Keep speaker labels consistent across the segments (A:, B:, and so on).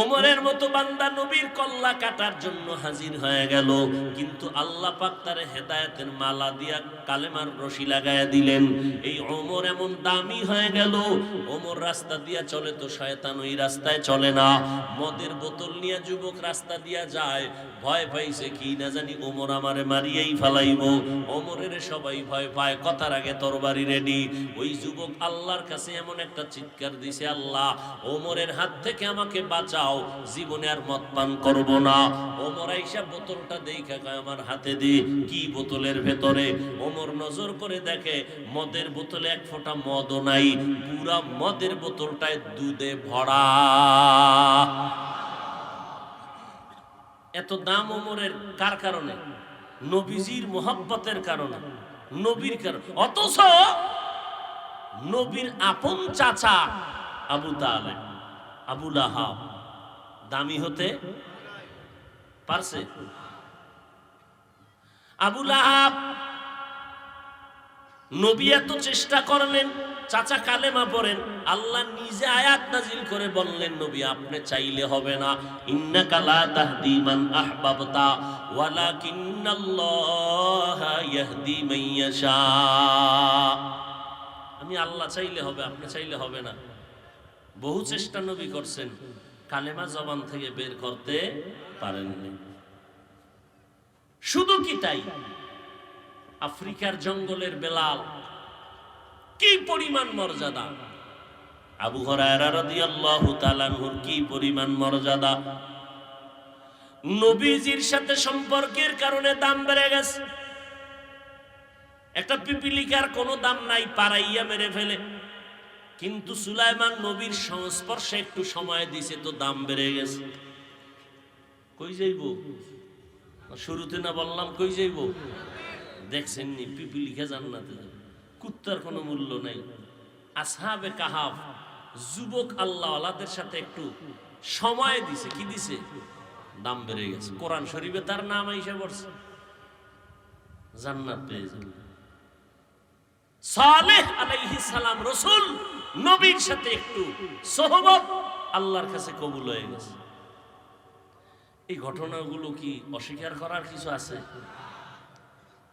A: ওমরের মতো বান্দা নবীর কল্লা কাটার জন্য হাজির হয়ে গেল, কিন্তু আল্লাহ পাক তার হেদায়েতের মালা দিয়া কালেমার রশি লাগায়া দিলেন। এই ওমর এমন দামি হয়ে গেল, ওমর রাস্তা দিয়া চলে তো শয়তান ওই রাস্তায় চলে না। মদের বোতল নিয়ে যুবক রাস্তা দিয়া যায়, ভয় পাইছে কি না জানি ওমর আমারে মারিয়েই ফেলাইব। ওমরের সবাই ভয় পায়, কথার আগে তরবারি রেডি। ওই যুবক আল্লাহর কাছে এমন একটা চিৎকার দিছে, আল্লাহ ওমরের হাত থেকে আমাকে বাঁচাও, জীবনে আর মদ পান করব না। ওমর আইসা বোতলটা দেখা কয় আমার হাতে দি। কি বোতলের ভেতরে? ওমর নজর করে দেখে মদের বোতলে এক ফোঁটা মদও নাই, পুরা মদের বোতলটায় দুধে ভরা। এত দাম ওমরের কার কারণে? নবীজির মোহাব্বতের কারণে, নবীর কারণে। অথচ নবীর আপন চাচা আবু তালেব, আবু লাহাব দামি হতে পারছে? আবু লাহাব নবী এত চেষ্টা করলেন, চাচা কালেমা পড়েন, আল্লাহ নিজে আয়াত নাজিল করে বললেন নবী আপনি চাইলে হবে না, ইন্নাকা লা তাহদি মান আহবাবতা ওয়ালাকিন্নাল্লাহা ইয়াহদি মান ইয়াশা। আমি আল্লাহ চাইলে হবে, আপনি চাইলে হবে না। বহু চেষ্টা নবী করছেন, কালেমা জবান থেকে বের করতে পারেননি। শুধু কি তাই? আফ্রিকার জঙ্গলের বেলাল, কি পরিমাণ মর্যাদা! আবু হুরায়রা রাদিয়াল্লাহু তাআলা আনহুর কি পরিমাণ মর্যাদা! নবীজির সাথে সম্পর্কের কারণে দাম বেড়ে গেছে। একটা পিপিলিকার কোনো দাম নাই, পারাইয়া মেরে ফেলে। কিন্তু সুলাইমান নবীর সংস্পর্শে একটু সময় দিছে তো দাম বেড়ে গেছে। কই যাইব? শুরুতে না বললাম কই যাইব? দেখছেন নি, পিপিলিকা জান্নাতে যাবে, কুত্তার কোনো মূল্য নাই। আসহাবে কাহাফ যুবক আল্লাহওয়ালাদের সাথে একটু সময় দিছে, কি দিছে? দাম বেড়ে গেছে। কোরআন শরীফে তার নাম আইসা পড়ছে, জান্নাত পেয়ে যাবে। সালেহ আলাইহিস সালাম রাসূল নবীর সাথে একটু সোহবত আল্লাহর কাছে কবুল হয়ে গেছে। এই ঘটনাগুলো কি অস্বীকার করার কিছু আছে?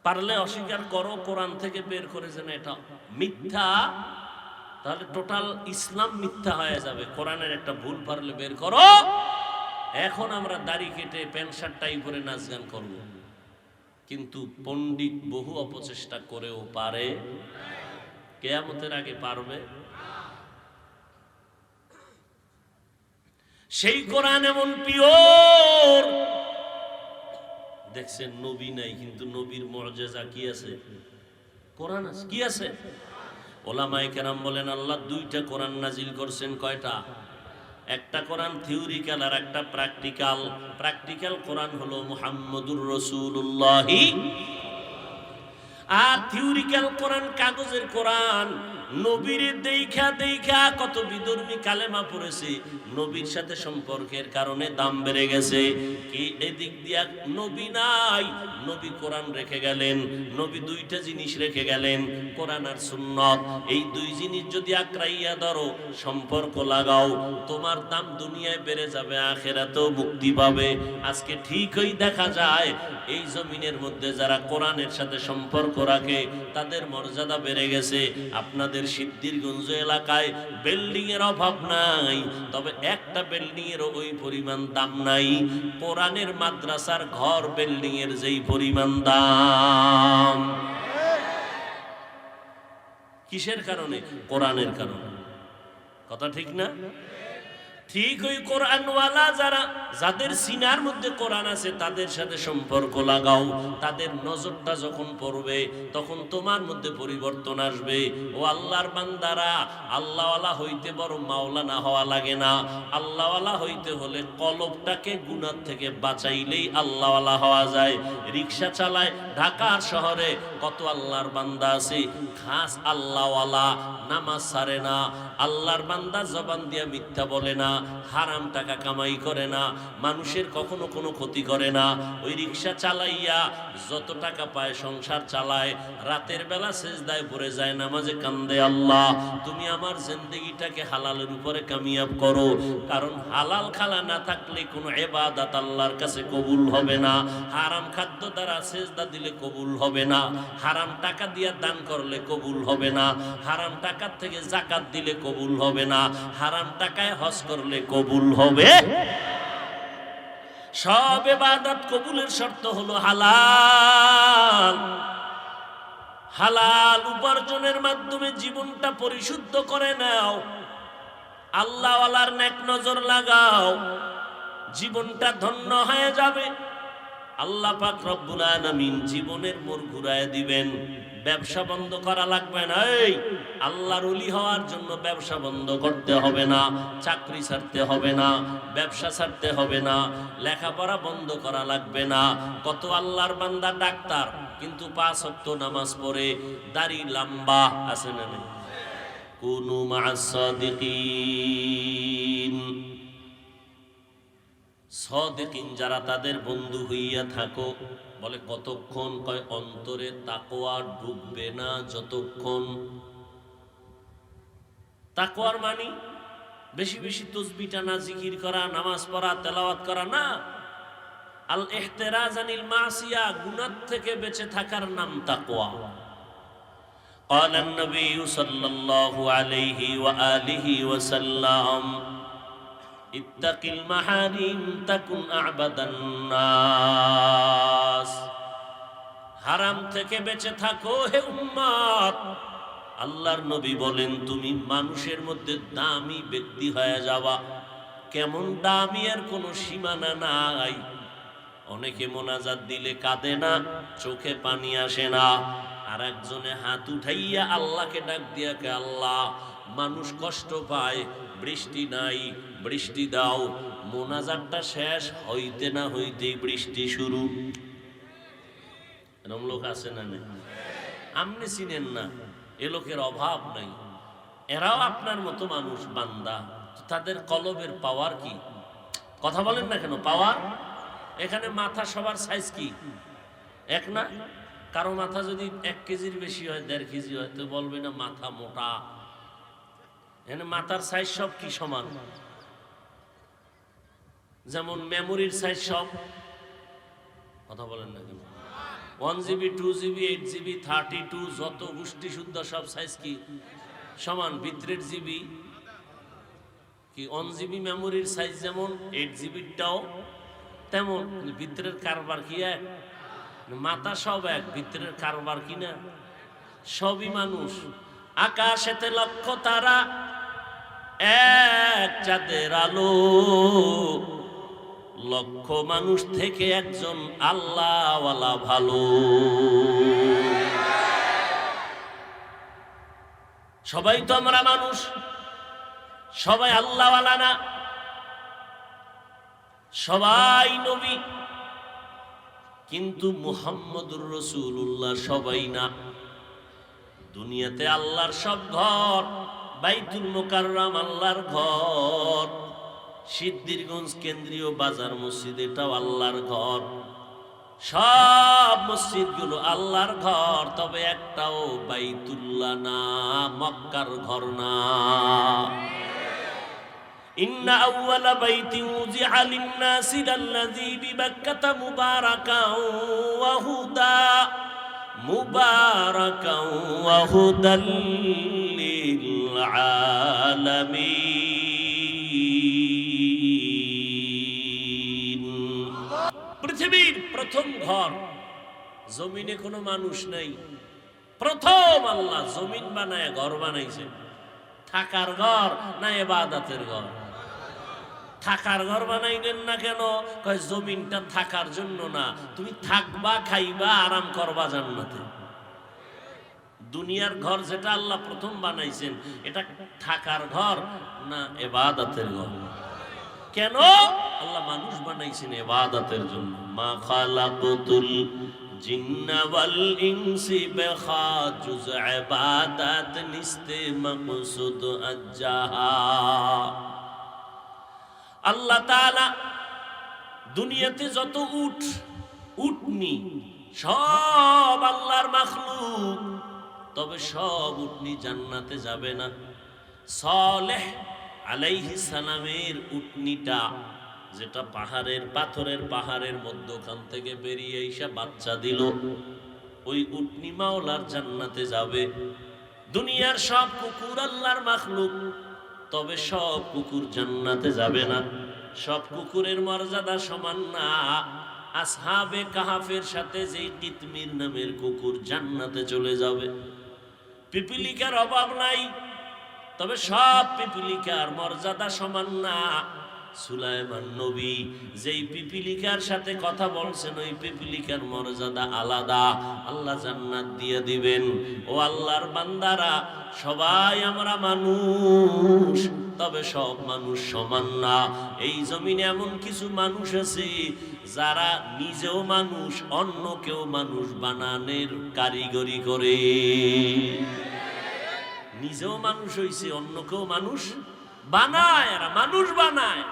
A: পারলে অস্বীকার করো, কোরআন থেকে বের করে যেন এটা মিথ্যা, তাহলে টোটাল ইসলাম মিথ্যা হয়ে যাবে। কোরআনের একটা ভুল পারলে বের করো। এখন আমরা দাড়ি কেটে প্যান্ট শার্ট টাই পরে নাচ গান করব, কিন্তু পণ্ডিত বহু অপচেষ্টা করেও পারে, কিয়ামতের আগে পারবে? সেই কোরআন এমন পিওর, দেখছেন নবী নাই কিন্তু নবীর মুআজিজা কি আছে? কোরআন আছে। কি আছে? ওলামায়ে কেরাম বলেন আল্লাহ দুইটা কোরআন নাজিল করছেন। কয়টা? একটা কোরআন থিওরিক্যাল আর একটা প্র্যাকটিক্যাল। প্র্যাকটিক্যাল কোরআন হলো মুহাম্মদুর রাসূলুল্লাহ, আর থিওরিক্যাল কোরআন কাগজের কোরআন। নবীর দেখা দেখা কত বিধর্মী কালেমা পড়েছে, নবীর সাথে সম্পর্কের কারণে দাম বেড়ে গেছে। কি এদিক দিয়া নবী নাই, নবী কোরআন রেখে গেলেন। নবী দুইটা জিনিস রেখে গেলেন, কোরআন আর সুন্নাত। এই দুই জিনিস যদি আঁকড়াইয়া ধরো, সম্পর্ক লাগাও, তোমার দাম দুনিয়ায় বেড়ে যাবে, আখিরাতেও মুক্তি পাবে। আজকে ঠিকই দেখা যায় এই জমিনের মধ্যে যারা কোরআনের সাথে সম্পর্ক রাখে তাদের মর্যাদা বেড়ে গেছে। আপনাদের সিদ্ধিরগঞ্জ এলাকায় বিল্ডিং এর অভাব নাই, তবে একটা বিল্ডিং এর ওই পরিমাণ দাম নাই কোরআনের মাদ্রাসার ঘর বিল্ডিং এর যেই পরিমাণ দাম। কিসের কারণে? কোরআনের কারণে। কথা ঠিক না? ঠিক ওই কোরআনওয়ালা যারা, যাদের সিনার মধ্যে কোরআন আছে তাদের সাথে সম্পর্ক লাগাও। তাদের নজরটা যখন পড়বে তখন তোমার মধ্যে পরিবর্তন আসবে। ও আল্লাহর বান্দারা, আল্লাহওয়ালা হইতে বড় মাওলানা হওয়া লাগে না। আল্লাহওয়ালা হইতে হলে কলবটাকে গুনাহ থেকে বাঁচাইলেই আল্লাহওয়ালা হওয়া যায়। রিকশা চালায় ঢাকার শহরে কত আল্লাহর বান্দা আছে, খাস আল্লাহওয়ালা, নামাজ ছাড়ে না, আল্লাহর বান্দা জবান দিয়া মিথ্যা বলে না, হারাম টাকা কামাই করে না, মানুষের কখনো কোনো ক্ষতি করে না। ওই রিক্সা চালাইয়া যত টাকা পায় সংসার চালায়, রাতের বেলা সেজদায় পড়ে যায়, নামাজে কান্দে, আল্লাহ তুমি আমার জিন্দেগিটাকে হালালের উপরে কামিয়াব করো। কারণ হালাল খালা না থাকলে কোনো ইবাদত আল্লাহর কাছে কবুল হবে না। হারাম খাদ্য দ্বারা সেজদা দিলে কবুল হবে না, হারাম টাকা দিয়ে দান করলে কবুল হবে না, হারাম টাকার থেকে যাকাত দিলে কবুল হবে না, হারাম টাকায় হজ করলে কবুল হবে। সব ইবাদত কবুলের শর্ত হলো হালাল। হালাল উপার্জনের মাধ্যমে জীবনটা পরিশুদ্ধ করে নাও, আল্লাহওয়ালার নেক নজর লাগাও, জীবনটা ধন্য হয়ে যাবে। আল্লাহ পাক রব্বুল আলামিন জীবনের মোড় ঘুরায় দিবেন। ব্যবসা বন্ধ করা লাগবে না। এই আল্লাহর ওলি হওয়ার জন্য ব্যবসা বন্ধ করতে হবে না, চাকরি ছাড়তে হবে না, ব্যবসা ছাড়তে হবে না, লেখাপড়া বন্ধ করা লাগবে না। কত আল্লাহর বান্দা ডাক্তার কিন্তু 5 ওয়াক্ত নামাজ পড়ে, দাড়ি লম্বা আছে না নেই? কুনু মা'আস সাদিকিন, সাদিকিন যারা তাদের বন্ধু হইয়া থাকো। বলে কতক্ষণ? কয় অন্তরে তাকওয়া ঢুকবে না যতক্ষণ। তাকওয়ার মানে বেশি বেশি তাসবিহ টানা, জিকির করা, নামাজ পড়া, তেলাওয়াত করা না। আল ইহতিরাজ আনিল মাসিয়া, গুনাহ থেকে বেঁচে থাকার নাম তাকওয়া। قال النبي صلى الله عليه وآله وسلم اتق المحارم تكن أعبد الناس। হারাম থেকে বেঁচে থাকো হে উম্মত। আল্লাহর নবী বলেন তুমি মানুষের মধ্যে দামি ব্যক্তি হয়ে যাবা। কেমন দামি এর কোনো সীমানা নাই। অনেকে মোনাজাত দিলে কাঁদে না, চোখে পানি আসে না, আর একজনে হাত উঠাইয়া আল্লাহকে ডাক দিয়া কে আল্লাহ মানুষ কষ্ট পায়, বৃষ্টি নাই, বৃষ্টি দাও। মোনাজাতটা শেষ হইতে না হইতেই বৃষ্টি শুরু। এরকম লোক আছে না? নেই? আপনি চিনেন না, এ লোকের অভাব নাই। এরাও আপনার মতো মানুষ, বান্দা। তাদের কলবের পাওয়ার কি? কথা বলেন না কেন? পাওয়ার। এখানে মাথা সবার সাইজ কি এক না? কারো মাথা যদি 1 কেজির বেশি হয়, 1.5 কেজি হয়, তো বলবে না মাথা মোটা। এখানে মাথার সাইজ সব কি সমান? যেমন মেমোরির সাইজ সব। কথা বলেন না কেন? 1 GB 2 GB 8 GB 32 যত গোষ্ঠী শুদ্ধ সব সাইজ কি সমান? ভিতরের জিবি কি 1 GB মেমোরির সাইজ যেমন 8 GBটাও তেমন, ভিতরের কারবার কি এক? মাথা সব এক, ভিতরের কারবার কি না? সবই মানুষ। আকাশেতে লক্ষ তারা, এক চাঁদের আলো। লক্ষ মানুষ থেকে একজন আল্লাহওয়ালা ভালো। সবাই তো আমরা মানুষ, সবাই আল্লাহওয়ালা না, সবাই নবী, কিন্তু মুহাম্মদুর রাসূলুল্লাহ সবাই না। দুনিয়াতে আল্লাহর সব ঘর, বাইতুল মুকাররম আল্লাহর ঘর, সিদ্ধিরগঞ্জ কেন্দ্রীয় বাজার মসজিদ এটাও আল্লাহর ঘর, সব মসজিদগুলো আল্লাহর ঘর। তবে একটাও বাইতুল্লাহ না, মক্কার ঘর না। ইন্না আউওয়ালা বাইতিন উযিআ লিন-নাসি লাল্লাযী বিবাক্কাতা মুবারাকান ওয়া হুদা, মুবারাকান ওয়া হুদাল লিল আলামিন। পৃথিবীর প্রথম ঘর, জমিনে কোনো মানুষ নাই, প্রথম আল্লাহ জমিন বানায় ঘর বানাইছে। থাকার ঘর না ইবাদতের ঘর? থাকার ঘর বানাইলেন না কেন? কয় জমিনটা থাকার জন্য না, তুমি থাকবা, খাইবা, আরাম করবা জান্নাতে। দুনিয়ার ঘর যেটা আল্লাহ প্রথম বানাইছেন, এটা থাকার ঘর না ইবাদতের ঘর? কেন? আল্লাহ মানুষ বানাইছেন ইবাদতের জন্য। মা খালাকুতুল জিন্না ওয়াল ইনসি বিখাজুজ ইবাদাত নিস্তে মাকসুদ আজ্জাহা। আল্লাহ তাআলা দুনিয়াতে যত উটনি সব আল্লাহর মাখলুক, তবে সব উটনি জান্নাতে যাবে না। সালেহ আলাইহিস সালামের উটনিটা, যেটা পাথরের পাহাড়ের মধ্যখান থেকে বেরিয়ে এসে বাচ্চা দিল, ওই উটনি মাওলার জান্নাতে যাবে। দুনিয়ার সব কুকুর আল্লাহর মাখলুক, তবে সব কুকুর জান্নাতে যাবে না। সব কুকুরের মর্যাদা সমান না। আসহাবে কাহাফের সাথে যে কিতমির নামের কুকুর জান্নাতে চলে যাবে। পিপিলিকার অভাব নাই, তবে সব পিপিলিকার মর্যাদা সমান না। সুলাইমান নবী যেই পিপিলিকার সাথে কথা বলছেন, ওই পিপিলিকার মর্যাদা আলাদা, আল্লাহ জান্নাত দিয়ে দিবেন। ও আল্লাহর বান্দারা, সবাই আমরা মানুষ, তবে সব মানুষ সমান না। এই জমিনে এমন কিছু মানুষ আছে যারা নিজেও মানুষ, অন্যকেও মানুষ বানানোর কারিগরি করে। নিজেও মানুষ হইছে, অন্যকেও মানুষ বানায়। এরা মানুষ বানায়,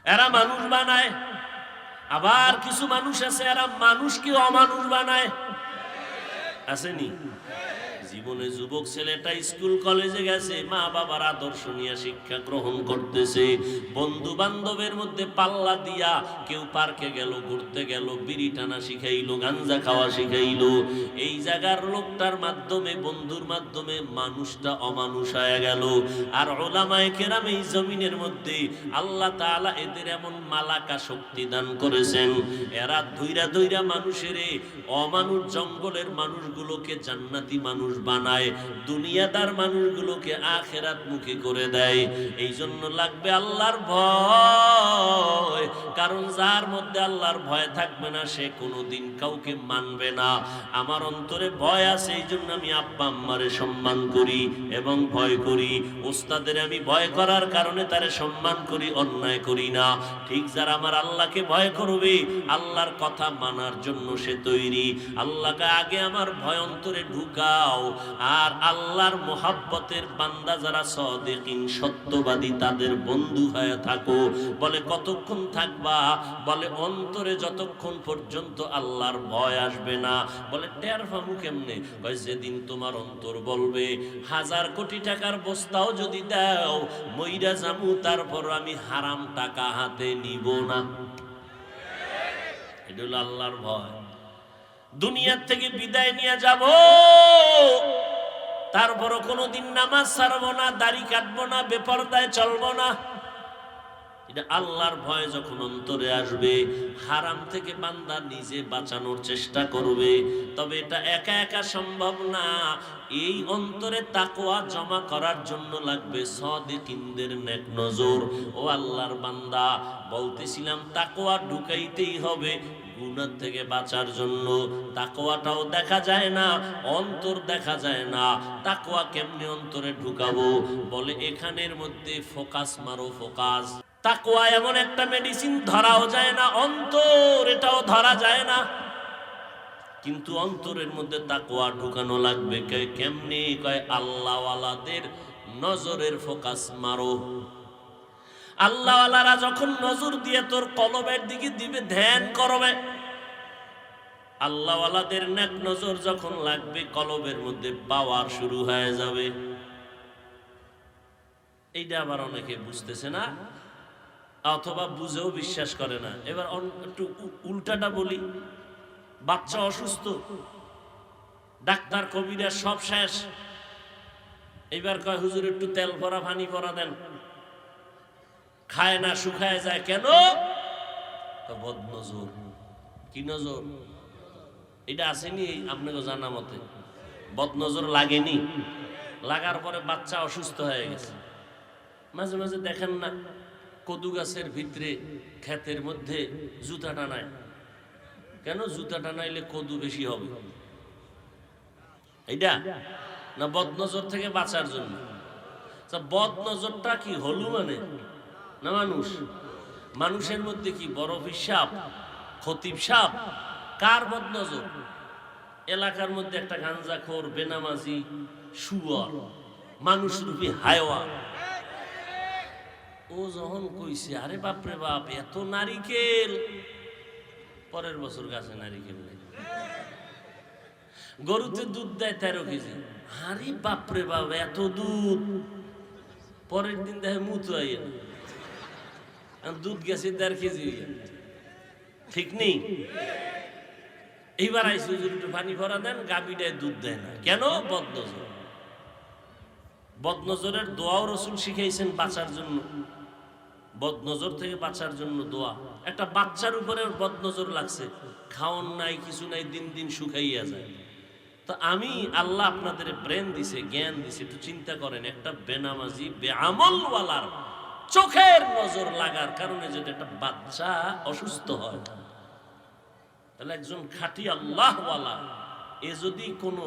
A: এরা মানুষ বানায়। আবার কিছু মানুষ আছে এরা মানুষকে অমানুষ বানায়। আসেনি? জীবনে যুবক ছেলেটা স্কুল কলেজে গেছে, মা বাবার আদর্শ নিয়ে শিক্ষা গ্রহণ করতেছে, বন্ধু বান্ধবের মধ্যে পাল্লা দিয়া কেউ পার্কে গেল, ঘুরতে গেল, বিড়ি টানা শিখাইলো, গাঞ্জা খাওয়া শিখাইলো। এই জায়গার লোকটার মাধ্যমে, বন্ধুর মাধ্যমে মানুষটা অমানুষ হয়ে গেল। আর উলামায়ে কেরাম এই জমিনের মধ্যে আল্লাহ তাআলা এদের এমন মালাকা শক্তি দান করেছেন, এরা ধইরা ধইরা মানুষের অমানুষ জঙ্গলের মানুষগুলোকে জান্নাতি মানুষ বানায়, দুনিয়াদার মানুষগুলোকে আখিরাত মুখী করে দেয়। এই জন্য লাগবে আল্লাহর ভয়, কারণ যার মধ্যে আল্লাহর ভয় থাকবে না, সে কোনোদিন কাউকে মানবে না। আমার অন্তরে ভয় আছে, এই জন্য আমি আব্বা আম্মারে সম্মান করি এবং ভয় করি। ওস্তাদের আমি ভয় করার কারণে তারে সম্মান করি, অন্যায় করি না। ঠিক যারা আমার আল্লাহকে ভয় করবে, আল্লাহর কথা মানার জন্য সে তৈরি। আল্লাহকে আগে আমার ভয় অন্তরে ঢুকাও। আর আল্লাহর মোহাব্বতের বান্দা যারা সাদিকিন, সত্যবাদী, তাদের বন্ধু হয়ে থাকো। বলে কতক্ষণ থাকবা? বলে অন্তরে যতক্ষণ পর্যন্ত আল্লাহর ভয় আসবে না। বলে টের পামু কেমনে? যেদিন তোমার অন্তর বলবে 1000 কোটি টাকার বস্তাও যদি দাও, মইরা যামু, তারপর আমি হারাম টাকা হাতে নিব না। এটা হলো আল্লাহর ভয়। দুনিয়ার থেকে বিদায় নিয়ে যাব, তারপরও কোনোদিন নামাজ ছাড়বো না, দাড়ি কাটবো না, বেপরদায় চলবো না। এটা আল্লাহর ভয় যখন অন্তরে আসবে, হারাম থেকে বান্দা নিজে বাঁচানোর চেষ্টা করবে। তবে এটা একা একা সম্ভব না। এই অন্তরে তাকওয়া জমা করার জন্য লাগবে সাদিকিনদের নেক নজর। ও আল্লাহর বান্দা, বলতেছিলাম তাকওয়া ঢুকাইতেই হবে গুনাহ থেকে বাঁচার জন্য। তাকওয়াটাও দেখা যায় না, অন্তর দেখা যায় না। তাকওয়া কেমনে অন্তরে ঢুকাবো? বলে এখানের মধ্যে ফোকাস মারো, ফোকাস। তাকওয়া এমন একটা মেডিসিন, ধরাও যায় না, অন্তর এটাও ধরা যায় না, কিন্তু অন্তরের মধ্যে তাকওয়া ঢুকানো লাগবে। কেমনে? কয় আল্লাহওয়ালাদের নজরের ফোকাস মারো। আল্লাহওয়ালারা যখন নজর দিয়ে তোর কলবের দিকে দিবে, ধ্যান করবে, আল্লাহওয়ালাদের নেক নজর যখন লাগবে, কলবের মধ্যে পাওয়ার শুরু হয়ে যাবে। এইটা আবার অনেকে বুঝতেছে না, অথবা বুঝেও বিশ্বাস করে না। এবার একটু উল্টাটা বলি। বাচ্চা অসুস্থ, ডাক্তার কবিরা সব শেষ, এইবার কয় হুজুর একটু তেল ভরা পানি ভরা দেন। খায় না, শুকায় যায়। কেন? বদনজর। কি নজর? এটা আসেনি আপনাকে জানা মতে? বদনজর লাগেনি? লাগার পরে বাচ্চা অসুস্থ হয়ে গেছে। মাঝে মাঝে দেখেন না, কদু গাছের ভিতরে ক্ষেতের মধ্যে জুতা টানায়। কেন? জুতা টানাইলে কদু বেশি হবে। এইটা না বদনজর থেকে বাঁচার জন্য? বদনজরটা কি হলু মানে না মানুষ? মানুষের মধ্যে কি বরফির সাপ, খতিব সাপ? কার বদনজর? এলাকার মধ্যে একটা গাঞ্জাখোর, বেনামাজি, শুয়োর, মানুষ রূপী হায়ওয়ান। ও যখন কইছে আরে বাপরে বাপ এত নারিকেল, পরের বছর গাছে নারিকেল নেই। গরুতে দুধ দেয় 13 কেজি, আরে বাপরে বাপ এত দুধ, পরের দিন দেখে মুতো আইয়ে না, দুধ গেছে 1.5 কেজি। ঠিক নেই? এইবার আইসি হুজুর একটু পানি ভরা দেন, গাভীটায় দুধ দেয় না কেন? বদনজর। বদনজরের দোয়াও রাসূল শিখাইছেন বাঁচার জন্য, বদনজর থেকে বাঁচার জন্য দোয়া। একটা বাচ্চার উপরে বদনজর লাগছে, খাওন নাই কিছু নাই, দিন দিন শুকাইয়া যায়। তো আমি আল্লাহ আপনাদের ব্রেন দিছে, জ্ঞান দিছে, একটু চিন্তা করেন একটা বেনামাজি বেআমলওয়ালার চোখের নজর লাগার কারণে যদি একটা বাচ্চা অসুস্থ হয়, তাহলে একজন খাঁটি আল্লাহওয়ালা এ যদি কোনো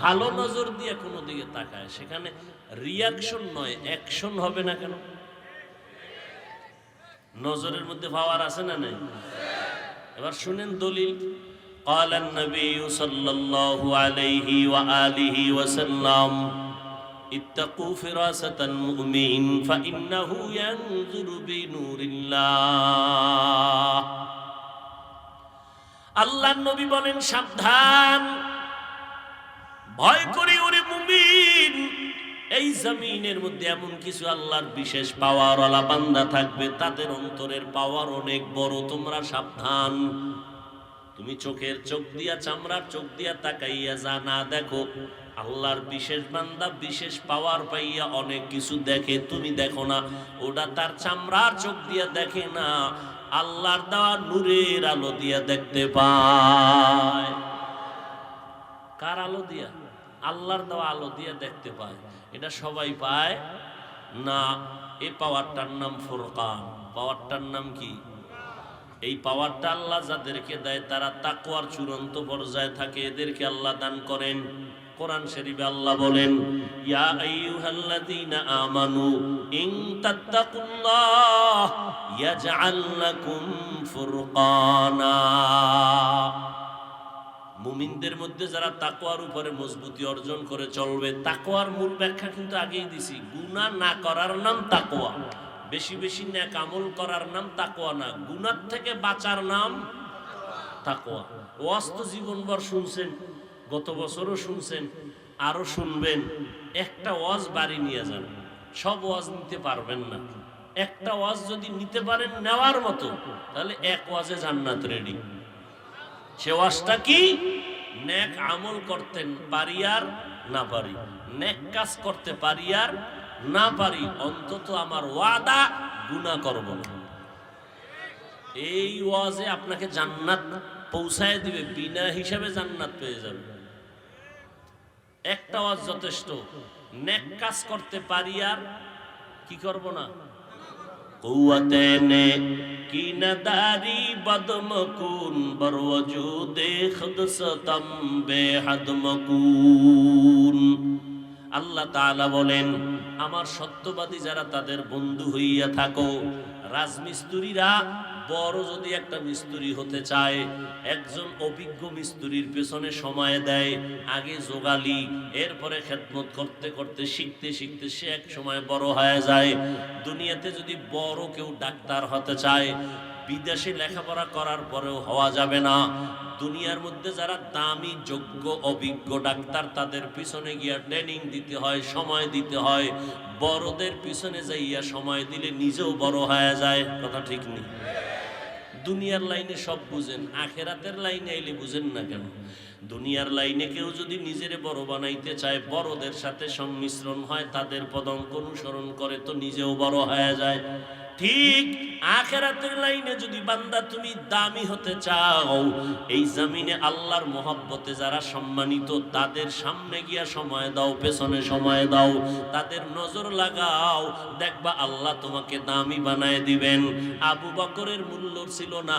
A: ভালো নজর দিয়ে কোনো দিকে তাকায়, সেখানে রিয়াকশন নয় অ্যাকশন হবে না কেন? নজরের মধ্যে পাওয়ার আছে না নাই? এবার শুনেন দলিল। قال النبي صلى الله عليه وآله وسلم اتقوا فراسة المؤمن فإنه ينظر بنور الله। আল্লাহর নবী বলেন সাবধান, ভয় করি ওরে মুমিন, এই জমিনের মধ্যে এমন কিছু আল্লাহর বিশেষ পাওয়ার ওয়ালা বান্দা থাকবে, তাদের অন্তরের পাওয়ার অনেক বড়, তোমরা সাবধান। তুমি চোখের চোখ দিয়া, চামড়ার চোখ দিয়া তাকাইয়া যা না দেখো, আল্লাহর বিশেষ বান্দা বিশেষ পাওয়ার পাইয়া অনেক কিছু দেখে, তুমি দেখো না। ওটা তার চামড়ার চোখ দিয়া দেখে না, আল্লাহর দেওয়া নূরের আলো দিয়া দেখতে পায়। কার আলো দিয়া? আল্লাহর দেওয়া আলো দিয়া দেখতে পায়। এটা সবাই পায় না। এই পাওয়ারটার নাম ফুরকান। পাওয়ারটার নাম কি? এই পাওয়ারটা আল্লাহ যাদেরকে দেয় তারা তাকওয়ার চূড়ান্ত পর্যায়ে থাকে, এদেরকে আল্লাহ দান করেন। কোরআন শরীফে আল্লাহ বলেন, ইয়া আইয়ুহাল্লাযীনা আমানু ইন তাত্তাকুল্লাহ ইয়াজআল লাকুম ফুরকানা। মুমিনদের মধ্যে যারা তাকওয়ার উপরে মজবুতি অর্জন করে চলবে, তাকওয়ার মূল ব্যাখ্যা কিন্তু আগেই দিছি, গুনাহ না করার নাম তাকওয়া, বেশি বেশি নেক আমল করার নাম তাকওয়া না, গুনাহ থেকে বাঁচার নাম তাকওয়া। ওয়াজ তো জীবনভর শুনছেন, গত বছরও শুনছেন, আরো শুনবেন। একটা ওয়াজ বাড়ি নিয়ে যান, সব ওয়াজ নিতে পারবেন না। একটা ওয়াজ যদি নিতে পারেন নেওয়ার মতো, তাহলে এক ওয়াজে জান্নাত রেডি। সে ওয়াজটা কি? নেক আমল করতে পারি আর না পারি, নেক কাজ করতে পারি আর না পারি, অন্তত আমার ওয়াদা গুনাহ করব না। এই ওয়াজে আপনাকে জান্নাত পৌঁছায় দিবে, বিনা হিসাবে জান্নাত পেয়ে যাবে। একটা ওয়াজ যথেষ্ট। নেক কাজ করতে পারি আর কি করব না। কুওয়াতে নে কি নদারি বদমকুন বরওজুদে খুদ সতম বেহদ মকুন। আল্লাহ তাআলা বলেন, আমার সত্যবাদী যারা তাদের বন্ধু হইয়া থাকো। রাজমিস্ত্রিরা বড় যদি একটা মিস্ত্রি হতে চায়, একজন অভিজ্ঞ মিস্ত্রির পেছনে সময় দেয়, আগে জোগালি, এরপরে খেদমত করতে করতে শিখতে শিখতে সে এক সময় বড় হয়ে যায়। দুনিয়াতে যদি বড় কেউ ডাক্তার হতে চায়, বিদেশে লেখাপড়া করার পরেও হওয়া যাবে না। দুনিয়ার মধ্যে যারা দামি যোগ্য অভিজ্ঞ ডাক্তার, তাদের পিছনে গিয়া ট্রেনিং দিতে হয়, সময় দিতে হয়। বড়দের পিছনে যাইয়া সময় দিলে নিজেও বড় হয়ে যায়। কথা ঠিক নেই? দুনিয়ার লাইনে সব বুঝেন, আখেরাতের লাইনে এলে বুঝেন না কেন? দুনিয়ার লাইনে কেউ যদি নিজেরে বড় বানাইতে চায়, বড়দের সাথে সংমিশ্রণ হয়, তাদের পদঙ্ক অনুসরণ করে, তো নিজেও বড় হয়ে যায়। ঠিক আখেরাতের লাইনে যদি বান্দা তুমি দামি হতে চাও, এই জমিনে আল্লাহর মহব্বতে যারা সম্মানিত, তাদের সামনে গিয়া সময় দাও, পেছনে সময় দাও, তাদের নজর লাগাও, দেখবা আল্লাহ তোমাকে দামি বানায় দিবেন। আবু বকরের মূল্য ছিল না,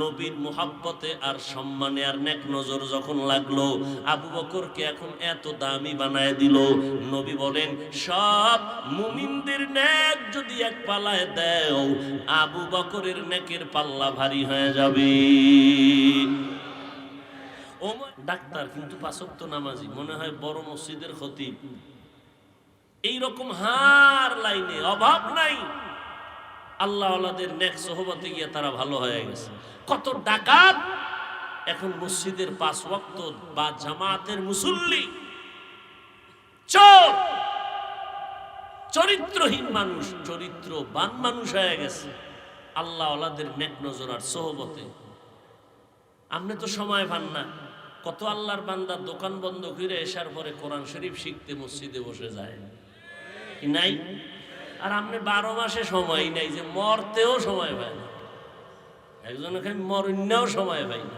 A: নবীর মহব্বতে আর সম্মানে আর নেক নজর যখন লাগলো, আবু বকরকে এখন এত দামি বানায় দিল। নবী বলেন, সব মুমিনদের নেক যদি এক পালায় দেয়, আবু বকরের নেকের পাল্লা ভারী হয়ে যাবে। ডাক্তার কিন্তু 5 ওয়াক্ত নামাজি, মনে হয় বড় মসজিদের খতিব। এইরকম হার লাইনে অভাব নাই। আল্লাহওয়ালাদের নেক সোহবতে গিয়ে তারা ভালো হয়ে গেছে। কত ডাকাত এখন মসজিদের 5 ওয়াক্ত বা জামাতের মুসল্লি, চোর, চরিত্রহীন মানুষ চরিত্রবান মানুষ হয়ে গেছে আল্লাহওয়ালাদের নেক নজর আর সোহবতে। আপনি তো সময় পান না। কত আল্লাহর বান্দা দোকান বন্ধ করে এসার পরে কোরআন শরীফ শিখতে মসজিদে বসে যায় কি নাই? আর আপনি 12 মাসে সময় নাই, যে মরতেও সময় পায় না। একজনকে মরণেও সময় পাই না।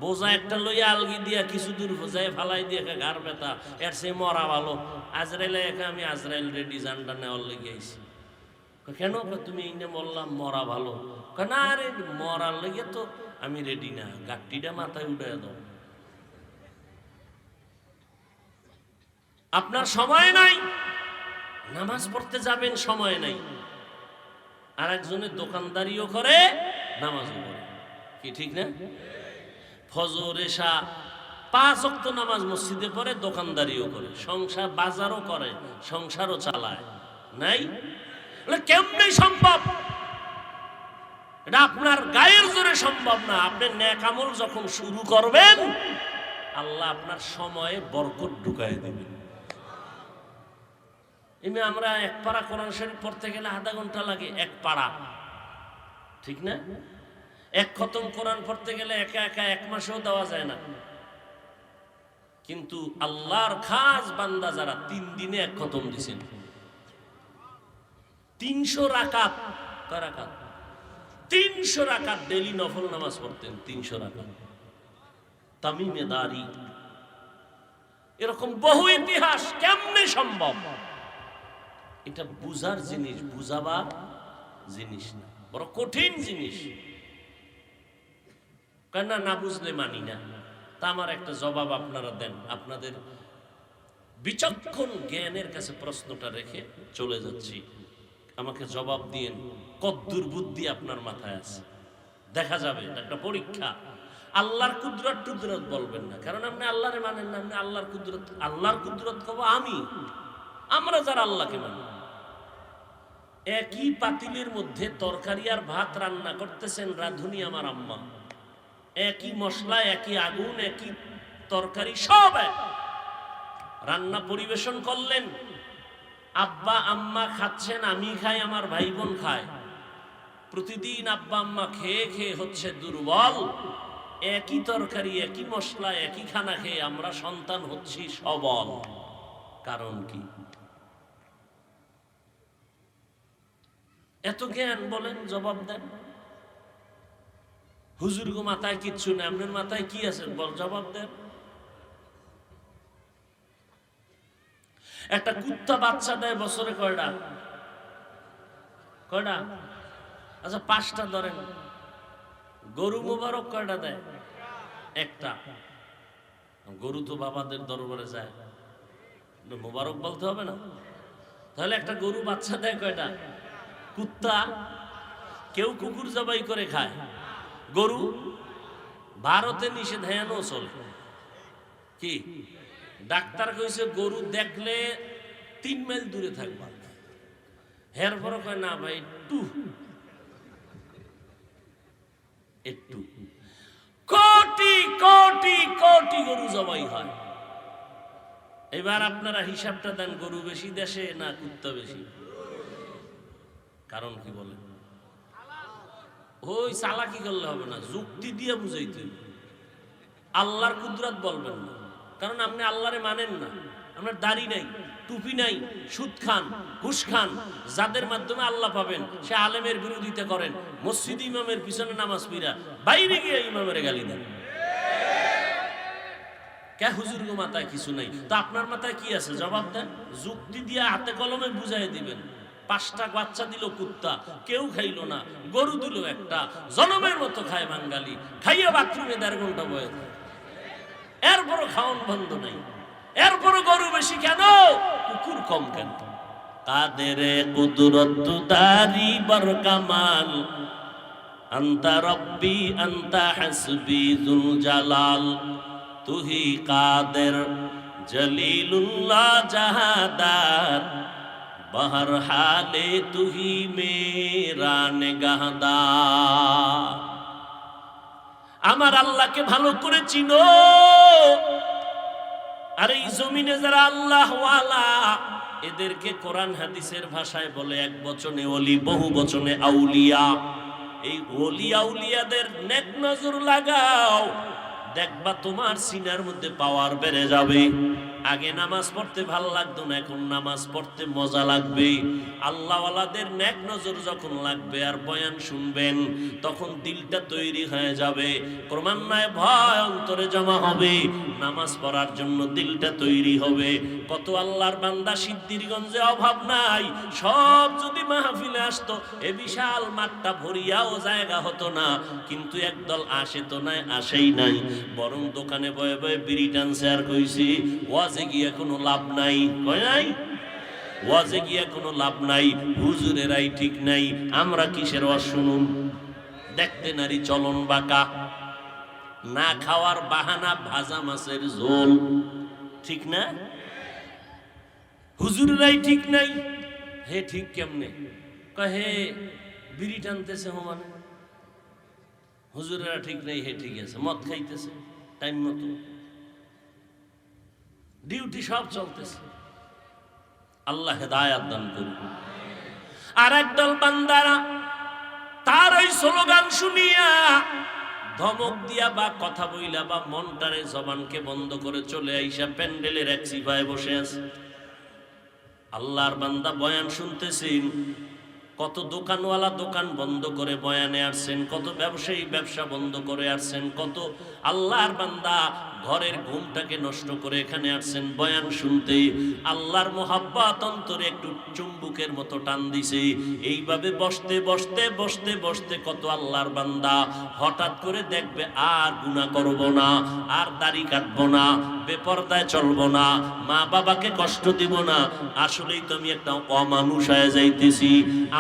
A: বোঝা একটা লইয়া আলগি দিয়া কিছু দূর বোঝায় ফালাই দিয়ে ঘাড় ব্যথা, এর সে মরা ভালো। আজরাইলে একা আমি আজরাইল রেডি জানটা নেওয়ার লেগে আইছি। কেন? তুমি এই না বললাম মরা ভালো। না রে, মরার লেগে তো আমি রেডি না, গাট্টিটা মাথায় উঠে দাও। আপনার সময় নাই, নামাজ পড়তে যাবেন সময় নাই। আর একজনের দোকানদারিও করে নামাজও করে, কি ঠিক না? ফজর এশা 5 ওয়াক্ত নামাজ মসজিদে পড়ে, দোকানদারিও করে, সংসার বাজারও করে, সংসারও চালায়। নাই? কেমনে সম্ভব? এটা আপনার গায়ের জোরে সম্ভব না। আপনি নেক আমল যখন শুরু করবেন, আল্লাহ আপনার সময়ে বরকত ঢুকায় দিবেন। এমনি আমরা এক পারা কোরআন শরীফ পড়তে গেলে আধা ঘন্টা লাগে, এক পারা, ঠিক না? এক খতম কোরআন পড়তে গেলে একা একা 1 মাসেও দেওয়া যায় না। কিন্তু আল্লাহর খাস বান্দা যারা 3 দিনে 1 খতম দিছেন, 300 রাকাত, 300 রাকাত ডেইলি নফল নামাজ পড়তেন। 300 রাকাত তামিমে দারি, এরকম বহু ইতিহাস। কেমনে সম্ভব? এটা বুঝার জিনিস, বুঝাবার জিনিস না, বড় কঠিন জিনিস। কেন না বুঝলে মানি না। তা আমার একটা জবাব আপনারা দেন। আপনাদের বিচক্ষণ জ্ঞানের কাছে প্রশ্নটা রেখে চলে যাচ্ছি, আমাকে জবাব দিয়েন। কদ্দুর বুদ্ধি আপনার মাথায় আছে দেখা যাবে, একটা পরীক্ষা। আল্লাহর কুদরত টুদরত বলবেন না, কারণ আপনি আল্লাহরে মানেন না। আপনি আল্লাহর কুদরত কব আমরা যারা আল্লাহকে মানি। একই পাতিলের মধ্যে তরকারি আর ভাত রান্না করতেছেন রাঁধুনি আমার আম্মা, একই মশলা, একই আগুন, একই তরকারি, সব এক। রান্না পরিবেশন করলেন, আব্বা আম্মা খাচ্ছেন, আমি খাই, আমার ভাই বোন খায়। প্রতিদিন আব্বা আম্মা খেয়ে খেয়ে হচ্ছে দুর্বল। একই তরকারি, একই মশলা, একই খানা খেয়ে আমরা সন্তান হচ্ছি সবল। কারণ কি? এত জ্ঞান বলেন, জবাব দেন। হুজুর গো মাথায় কিচ্ছু নেই, আপনার মাথায় কি আছে বল, জবাব দেন। একটা কুত্তা বাচ্চা দেয় বছরে কয়টা? আচ্ছা 5টা ধরেন। গরু মোবারক কয়টা দেয়? 1টা। গরু তো বাবাদের দরবারে যায়, মোবারক বলতে হবে না? তাহলে একটা গরু বাচ্চা দেয় কয়টা? কুত্তা, কেউ কুকুর জবাই করে খায়, গরু ভারতে নিষেধাজ্ঞাও চলে। কি ডাক্তার কইছে গরু দেখলে 3 মাইল দূরে থাকবা। হের পর কয় না ভাই একটু। কোটি কোটি কোটি গরু জবাই হয়। এবার আপনারা হিসাবটা দেন, গরু বেশি দেশে না কুত্তা বেশি? কারণ কি বলেন? ওই চালাকি করলে হবে না, যুক্তি দিয়ে বুঝাইতে হবে। আল্লাহর কুদরত বলবেন না, কারণ আপনি আল্লাহরে মানেন না। আপনার দাড়ি নাই, টুপি নাই, সুদ খান, ঘুষ খান, যাদের মাধ্যমে আল্লাহ পাবেন সে আলেমের বিরোধিতা করেন, মসজিদ ইমামের পিছনে নামাজ পড়া, বাইরে গিয়ে ইমামের গালি দেন। কে হুজুর গো মাথায় কিছু নাই, তো আপনার মাথায় কি আছে? জবাব দেন। যুক্তি দিয়ে হাতে কলমে বুঝাই দিবেন। 5টা বাচ্চা দিল কুত্তা, কেউ খাইল না। গরু দিল একটা, জনমের মতো খায় বাঙালি, খাইয়া বাথরুমে 1.5 ঘন্টা বয়ে থাকে, এরপরও খাওয়ান বন্ধ নাই। এরপরও গরু বেশি কেন, কুকুর কম কেন? কাদের কুদরত দারি বর কামাল, আনতা রব্বি আনতা হাসবি যুল জালাল, তুহি কাদের জলিলুল্লাহ জাহাদার, बहर हाले तू ही मेरा निगाहदार। আমার আল্লাহকে ভালো করে চিনো। আর এই জমিনে যারা আল্লাহ ওয়ালা এদেরকে কোরআন হাদিসের ভাষায় বলে এক বচনে ওলি, বহু বচনে আউলিয়া। এই ওলি আউলিয়াদের নেক নজর লাগাও, দেখবা তোমার সিনার মধ্যে পাওয়ার বেড়ে যাবে। আগে নামাজ পড়তে ভালো লাগতো না, এখন নামাজ পড়তে মজা লাগবে। আল্লাহওয়ালাদের নেক নজর যখন লাগবে আর বয়ান শুনবেন, তখন দিলটা তৈরি হয়ে যাবে, ক্রমান্বয়ে ভয় অন্তরে জমা হবে, নামাজ পড়ার জন্য দিলটা তৈরি হবে। কত আল্লাহর বান্দা সিদ্ধিরগঞ্জে অভাব নাই, সব যদি মাহফিলে আসতো এ বিশাল মাঠটা ভরিয়াও জায়গা হতো না। কিন্তু একদল আসে তো নাই, আসেই নাই, বরং দোকানে বয়ে বয়ে বিড়ি টানছে আর কইছি ওয়াজে গিয়ে কোনো লাভ নাই। কয় নাই? ওয়াজে গিয়ে কোনো লাভ নাই, হুজুরেরাই ঠিক নাই, আমরা কিসের ওয়াজ শুনুন? দেখতে নারী চলন বাঁকা, না খাওয়ার বাহানা ভাজা মাছের ঝোল, ঠিক না? হুজুরেরাই ঠিক নাই। হে ঠিক কেমনে? কয় হে বিড়ি টানতেছে মানে হুজুরেরা ঠিক নাই, হে ঠিক আছে, মদ খাইতেছে টাইম মতো, ডিউটি সব চলতেছে। আল্লাহ হেদায়াত দান করুন। আর একদল বান্দারা তার ওই স্লোগান শুনিয়া ধমক দিয়া বা কথা বইলা বা মনটারে জবানকে বন্ধ করে চলে আইসা প্যান্ডেলের এক সিপায় বসে আছে। আল্লাহর বান্দা বয়ান শুনতেছেন, কত দোকানওয়ালা দোকান বন্ধ করে বয়ানে আসছেন, কত ব্যবসায়ী ব্যবসা বন্ধ করে আসছেন, কত আল্লাহর বান্দা ঘরের ঘুমটাকে নষ্ট করে এখানে আসছেন বয়ান শুনতে। আল্লাহর মোহাব্বত অন্তরে একটু চুম্বুকের মতো টান দিছে। এইভাবে বসতে বসতে বসতে বসতে কত আল্লাহর বান্দা হঠাৎ করে দেখবে আর গুনাহ করব না, আর দাড়ি কাটবো না, বেপরদায় চলবো না, মা বাবাকে কষ্ট দিব না। আসলেই তো আমি একটা অমানুষ হয়ে যাইতেছি।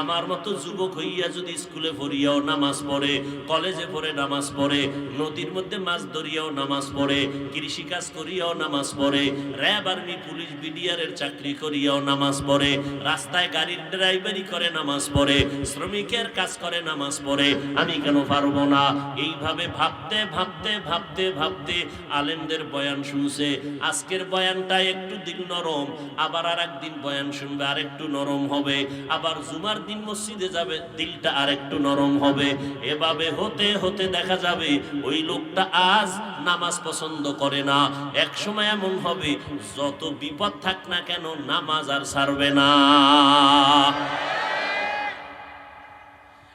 A: আমার মতো যুবক হইয়া যদি স্কুলে পড়িয়াও নামাজ পড়ে, কলেজে পড়ে নামাজ পড়ে, নদীর মধ্যে মাছ ধরিয়াও নামাজ পড়ে, কৃষি কাজ করিয়াও নামাজ পড়ে, র্যাব আর্মি পুলিশ বিডিআরের চাকরি করিয়াও নামাজ পড়ে, রাস্তায় গাড়ির ড্রাইভারি করে নামাজ পড়ে, শ্রমিকের কাজ করে নামাজ পড়ে, আমি কেন পারবো না? এইভাবে ভাবতে ভাবতে ভাবতে ভাবতে আলেমদের বয়ান শুনছে। আজকের বয়ানটা একটু দিল নরম, আবার আর একদিন বয়ান শুনবে আর একটু নরম হবে, আবার জুমার দিন মসজিদে যাবে দিলটা আর একটু নরম হবে। এভাবে হতে হতে দেখা যাবে ওই লোকটা আজ নামাজ পছন্দ করে না, এক সময় এমন হবে যত বিপদ থাক না কেন নামাজ আর ছাড়বে না।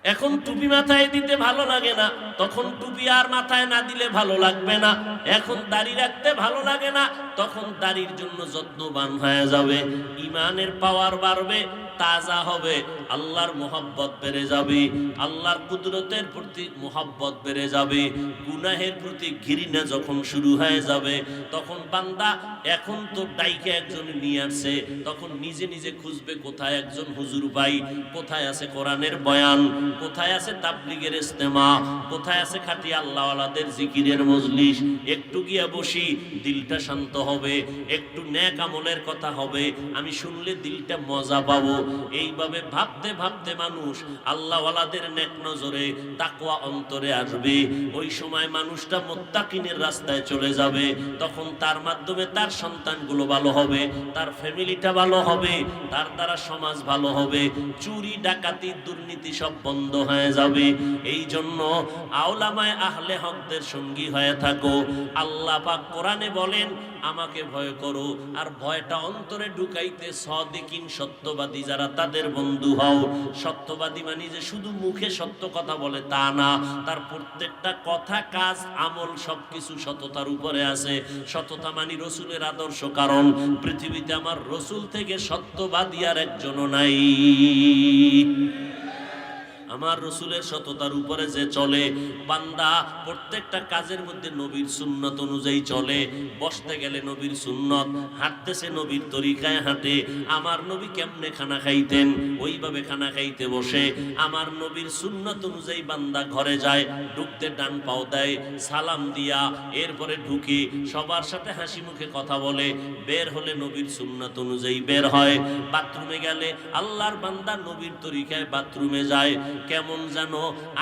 A: এখন টুপি মাথায় দিতে ভালো লাগে না, তখন টুপি আর মাথায় না দিলে ভালো লাগবে না। এখন দাড়ি রাখতে ভালো লাগে না, তখন দাড়ির জন্য যত্নবান হয়ে যাবে। ইমানের পাওয়ার বাড়বে, তাজা হবে, আল্লাহর মোহাব্বত বেড়ে যাবে, আল্লাহর কুদরতের প্রতি মোহাব্বত বেড়ে যাবে। গুনাহের প্রতি ঘৃণা যখন শুরু হয়ে যাবে, তখন বান্দা এখন তো ডাইকে একজন নিয়ে আসছে, তখন নিজে নিজে খুঁজবে কোথায় একজন হুজুর ভাই, কোথায় আছে কোরআনের বয়ান, কোথায় আছে তাবলীগের ইজতেমা, কোথায় আছে খাঁটি আল্লাহওয়ালাদের জিকিরের মজলিস। একটু গিয়া বসি, দিলটা শান্ত হবে, একটু নেক আমলের কথা হবে, আমি শুনলে দিলটা মজা পাবো। এইভাবে ভাবতে ভাবতে মানুষ আল্লাহওয়ালাদের নেক নজরে তাকওয়া অন্তরে আসবে। ওই সময় মানুষটা মুত্তাকিনের রাস্তায় চলে যাবে। তখন তার মাধ্যমে তার সন্তানগুলো ভালো হবে, তার ফ্যামিলিটা ভালো হবে, তার দ্বারা সমাজ ভালো হবে, চুরি ডাকাতি দুর্নীতি সব বন্ধ হয়ে যাবে। এই জন্য আউলামায়ে আহলে হকদের সঙ্গী হয়ে থাকো। আল্লাহ পাক কোরআনে বলেন আমাকে ভয় করো, আর ভয়টা অন্তরে ঢুকাইতে সাদিকিন সত্যবাদী যারা তাদের বন্ধু হও। সত্যবাদী মানে যে শুধু মুখে সত্য কথা বলে তা না, তার প্রত্যেকটা কথা কাজ আমল সবকিছু সততার উপরে আছে। সততা মানে রসুলের আদর্শ, কারণ পৃথিবীতে আমার রসুল থেকে সত্যবাদী আর একজনও নাই। আমার রসুলের সততার উপরে যে চলে, বান্দা প্রত্যেকটা কাজের মধ্যে নবীর সুন্নত অনুযায়ী চলে। বসতে গেলে নবীর সুন্নত, হাঁটতেছে নবীর তরিকায় হাঁটে। আমার নবী কেমনে খানা খাইতেন ওইভাবে খানা খাইতে বসে। আমার নবীর সুন্নত অনুযায়ী বান্দা ঘরে যায়, ঢুকতে ডান পাও দেয় সালাম দিয়া, এরপরে ঢুকে সবার সাথে হাসি মুখে কথা বলে, বের হলে নবীর সুন্নত অনুযায়ী বের হয়। বাথরুমে গেলে আল্লাহর বান্দা নবীর তরিকায় বাথরুমে যায়। কেমন যেন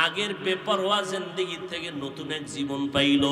A: আগের বেপরোয়া জিন্দেগি থেকে নতুন এক জীবন পাইল।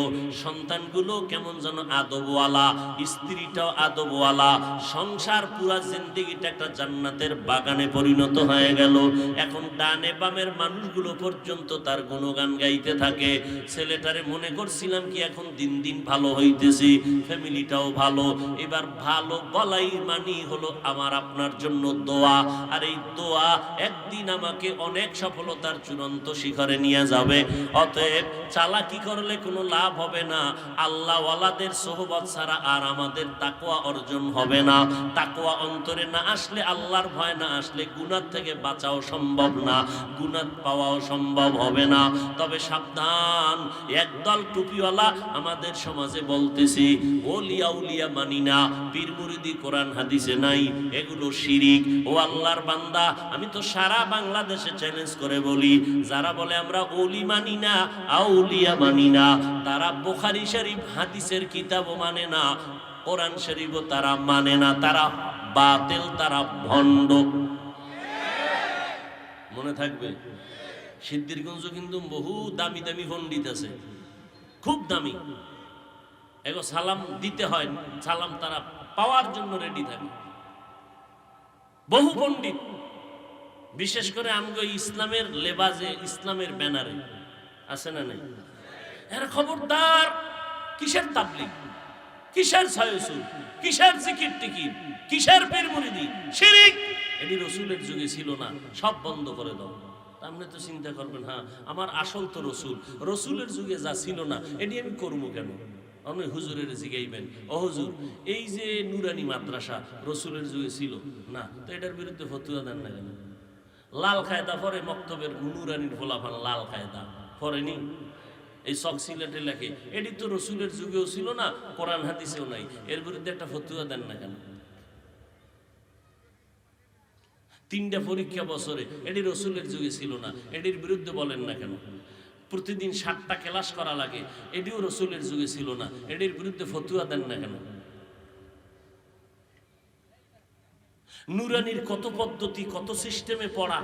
A: সন্তানগুলো কেমন যেন আদবওয়ালা, স্ত্রীটাও আদবওয়ালা, সংসার পুরা জিন্দেগিটা একটা জান্নাতের বাগানে পরিণত হয়ে গেল। এখন ডানে বামের মানুষগুলো পর্যন্ত তার গুণগান গাইতে থাকে। ছেলেটারে মনে করছিলাম কি এখন দিন দিন ভালো হইতেছি, ফ্যামিলিটাও ভালো। এবার ভালো বলাই মানি হলো আমার আপনার জন্য দোয়া, আর এই দোয়া একদিন আমাকে অনেক সফলতার চূড়ান্ত শিখরে নিয়ে যাবে। অতএব চালাকি করলে কোনো লাভ হবে না। আল্লাহ ওয়ালাদের সোহবত ছাড়া আর আমাদের তাকওয়া অর্জন হবে না। তাকওয়া অন্তরে না আসলে, আল্লাহর ভয় না আসলে গুনাহ থেকে বাঁচাও সম্ভব না, গুনাহ পাওয়াও সম্ভব হবে না। তবে সাবধান, একদল টুপিওয়ালা আমাদের সমাজে বলতেছি ওলিয়া উলিয়া মানি না, পীর মুরিদি কোরআন হাদিসে নাই, এগুলো শিরিক। ও আল্লাহর বান্দা, আমি তো সারা বাংলাদেশে চ্যালেঞ্জ করে বলি, যারা বলে আমরা ওলি মানি না, আউলিয়া মানি না, তারা বুখারী শরীফ হাদিসের কিতাবও মানে না, কোরআন শরীফও তারা মানে না, তারা বাতিল, তারা ভণ্ড। মনে থাকবে, সিদ্ধিরগঞ্জ কিন্তু বহু দামি দামি পণ্ডিত আছে, খুব দামি। এগো সালাম দিতে হয়, সালাম তারা পাওয়ার জন্য রেডি থাকে। বহু পণ্ডিত, বিশেষ করে আমগো ইসলামের লেবাজে, ইসলামের ব্যানারে আছে না নাই? এর খবরদার, কিসের তাবলীগ, কিসের ছায়সুর, কিসের জিকির টিকির, কিসের পীর মুরিদি, শিরিক। এটি রসুলের যুগে ছিল না, সব বন্ধ করে দাও। আপনি তো চিন্তা করবেন, হ্যাঁ আমার আসল তো রসুল, রসুলের যুগে যা ছিল না এটি আমি করবো কেন? আপনি হুজুরের জিগাইবেন, ও হুজুর এই যে নুরানি মাদ্রাসা রসুলের যুগে ছিল না, তো এটার বিরুদ্ধে ফতুয়া দেন না কেন? লাল কায়দা পরে মক্তবের নুরানির ফলাফল লাল কায়দা পরেনি, এই চক সিলেটে লেখে, এটি তো রসুলের যুগেও ছিল না, কোরআন হাদিসেও নাই, এর বিরুদ্ধে একটা ফতুয়া দেন না কেন? 3টা পরীক্ষা বছরে, এটি রসুলের যুগে ছিল না, এটির বিরুদ্ধে বলেন না কেন? প্রতিদিন 7টা ক্লাস করা লাগে, এটিও রসুলের যুগে ছিল না, এটির বিরুদ্ধে ফতুয়া দেন না কেন? নুরানির কত পদ্ধতি, কত সিস্টেমে পড়া,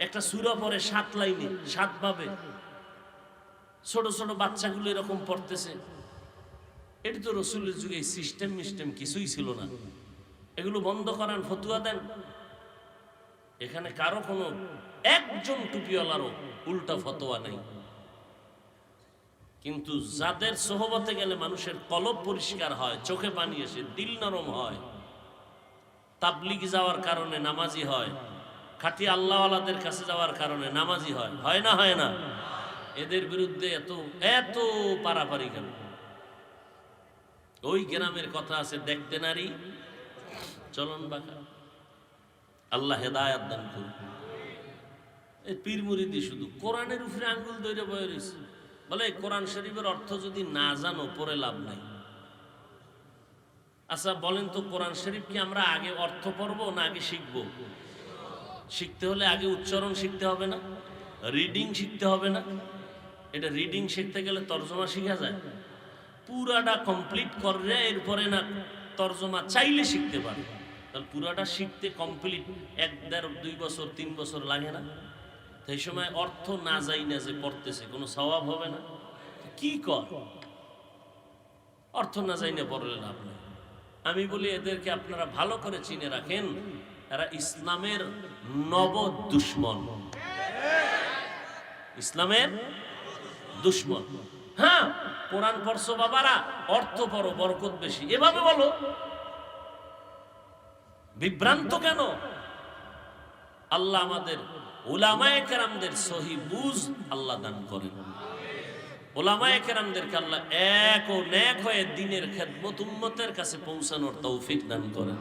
A: একটা সূরা পড়ে 7 লাইনে 7 ভাবে, ছোট ছোট বাচ্চাগুলো এরকম পড়তেছে। এটি তো রসুলের যুগে সিস্টেম মিস্টেম কিছুই ছিল না, এগুলো বন্ধ করান, ফতুয়া দেন। এখানে কারো কোনো একজন টুপিওয়ালারও উল্টা ফতোয়া নেই, কিন্তু যাদের সোহবতে গেলে মানুষের কলব পরিষ্কার হয়, চোখে পানি আসে, দিল নরম হয়, তাবলিগ যাওয়ার কারণে নামাজি হয়, খাঁটি আল্লাহওয়ালাদের কাছে যাওয়ার কারণে নামাজি হয়, হয় না? হয় না? এদের বিরুদ্ধে এত এত পারাপারি কেন? ওই গ্রামের কথা আছে, দেখতে নারী চলন বাঁকা। আল্লাহ হেদায়াত দান করুন। এই পীর মুরিদি শুধু কোরআনের উপরে আঙ্গুল ধরে বয়ে রয়েছে, বলে কোরআন শরীফের অর্থ যদি না জানো পরে লাভ নাই। আচ্ছা বলেন তো, কোরআন শরীফ কি আমরা আগে অর্থ পড়বো না আগে শিখবো? শিখতে হলে আগে উচ্চারণ শিখতে হবে না? রিডিং শিখতে হবে না? এটা রিডিং শিখতে গেলে তর্জমা শিখা যায়, পুরাটা কমপ্লিট করলে এরপরে না তর্জমা চাইলে শিখতে পারে। তাহলে পুরাটা শিখতে কমপ্লিট 1, 1.5, 2 বছর 3 বছর লাগে না? সেই সময় অর্থ না যাই না যে পড়তেছে, কোনো সওয়াব হবে না? কি কর, অর্থ না যাই না পড়লে লাভ নেই। আমি বলি এদেরকে আপনারা ভালো করে চিনে রাখেন, এরা ইসলামের নব দুশ্মন, ইসলামের দুশ্মন। হ্যাঁ, কোরআন পড়ছো বাবারা, অর্থ পড়ো, বরকত বেশি, এভাবে বলো। বিভ্রান্ত কেন? আল্লাহ আমাদের উলামায়ে কেরামদের সহি বুঝ আল্লাহ দান করেন। উলামায়ে কেরামদেরকে আল্লাহ এক ও নেক হয়ে দ্বীনের খেদমত উম্মতের কাছে পৌঁছানোর তৌফিক দান করেন।